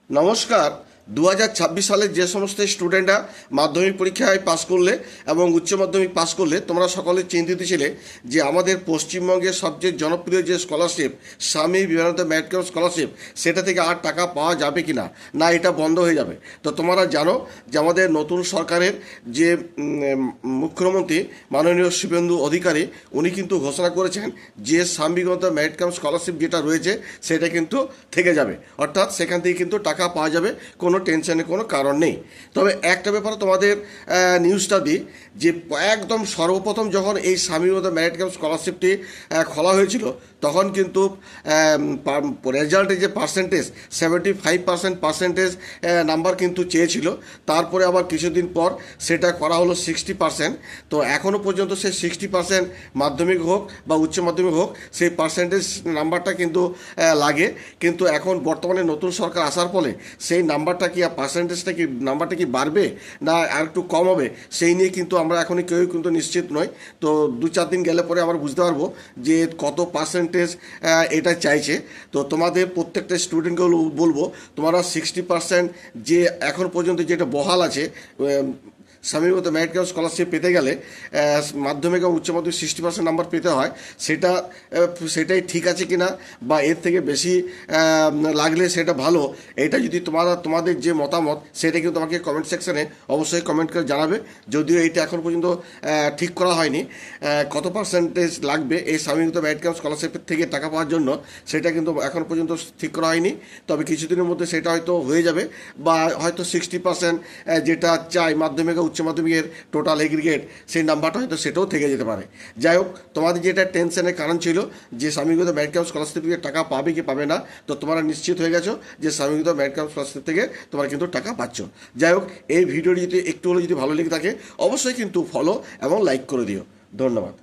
নমস্কার। 2026 সালের যে সমস্ত স্টুডেন্টরা মাধ্যমিক পরীক্ষায় পাশ করলে এবং উচ্চ মাধ্যমিক পাশ করলে তোমরা সকলে চিন্তিত ছিলে যে আমাদের পশ্চিমবঙ্গের সবচেয়ে জনপ্রিয় যে scholarship Swami Vivekananda merit scholarship সেটা থেকে আর টাকা পাওয়া যাবে কি না, না এটা বন্ধ হয়ে যাবে। তো তোমরা জানো যে আমাদের নতুন সরকারের যে মুখ্যমন্ত্রী মাননীয় শুভেন্দু অধিকারী উনি কিন্তু ঘোষণা করেছেন যে স্বামী বিবেকানন্দ মেরিট স্কলারশিপ যেটা রয়েছে সেটা কিন্তু থেকে যাবে, অর্থাৎ সেখান থেকে কিন্তু টাকা পাওয়া যাবে, কোনো টেনশনের কোনো কারণ নেই। তবে একটা ব্যাপারে তোমাদের নিউজটা দিই যে একদম সর্বপ্রথম যখন এই স্বামী বিবেকানন্দ মেরিট স্কলারশিপটি খোলা হয়েছিল তখন কিন্তু রেজাল্টের যে পার্সেন্টেজ 75% নাম্বার কিন্তু চেয়েছিল। তারপরে আবার কিছুদিন পর সেটা করা হলো 60%। তো এখনও পর্যন্ত সেই 60% মাধ্যমিক হোক বা উচ্চ মাধ্যমিক হোক সেই পার্সেন্টেজ নাম্বারটা কিন্তু লাগে। কিন্তু এখন বর্তমানে নতুন সরকার আসার ফলে সেই নাম্বারটা কি পার্সেন্টেজটা কি নাম্বারটা কি বাড়বে না আর একটু কম হবে সেই নিয়ে কিন্তু আমরা এখনই কেউই কিন্তু নিশ্চিত নয়। তো 2-4 দিন গেলে পরে আমরা বুঝতে পারবো যে কত পার্সেন্টেজ এটা চাইছে। তো তোমাদের প্রত্যেকটা স্টুডেন্টকে বলবো তোমরা 60% যে এখন পর্যন্ত যেটা বহাল আছে স্বামী বিবেকানন্দ মেরিট স্কলারশিপ পেতে গেলে মাধ্যমিক এবং উচ্চ মাধ্যমিক 60% নাম্বার পেতে হয়, সেটাই ঠিক আছে কি না বা এর থেকে বেশি লাগলে সেটা ভালো। এটা যদি তোমাদের যে মতামত সেটা কিন্তু তোমাকে কমেন্ট সেকশানে অবশ্যই কমেন্ট করে জানাবে। যদিও এইটা এখন পর্যন্ত ঠিক করা হয়নি কত পার্সেন্টেজ লাগবে এই স্বামী বিবেকানন্দ মেরিট স্কলারশিপের থেকে টাকা পাওয়ার জন্য, সেটা কিন্তু এখন পর্যন্ত ঠিক করা হয়নি। তবে কিছুদিনের মধ্যে সেটা হয়তো হয়ে যাবে বা হয়তো 60% যেটা চাই মাধ্যমিক উচ্চ মাধ্যমিকের টোটাল এগ্রিগেট সেই নাম্বারটা হয়তো সেটাও থেকে যেতে পারে। যাই হোক, তোমাদের যেটা টেনশনের কারণ ছিল যে স্বামী বিবেকানন্দ মেরিট স্কলারশিপ থেকে টাকা পাবে কি পাবে না, তো তোমরা নিশ্চিত হয়ে গেছো যে স্বামী বিবেকানন্দ মেরিট স্কলারশিপ থেকে তোমরা কিন্তু টাকা পাচ্ছ। যাই হোক, এই ভিডিওটি যদি একটু হলেও যদি ভালো লেগে থাকে অবশ্যই কিন্তু ফলো এবং লাইক করে দিও। ধন্যবাদ।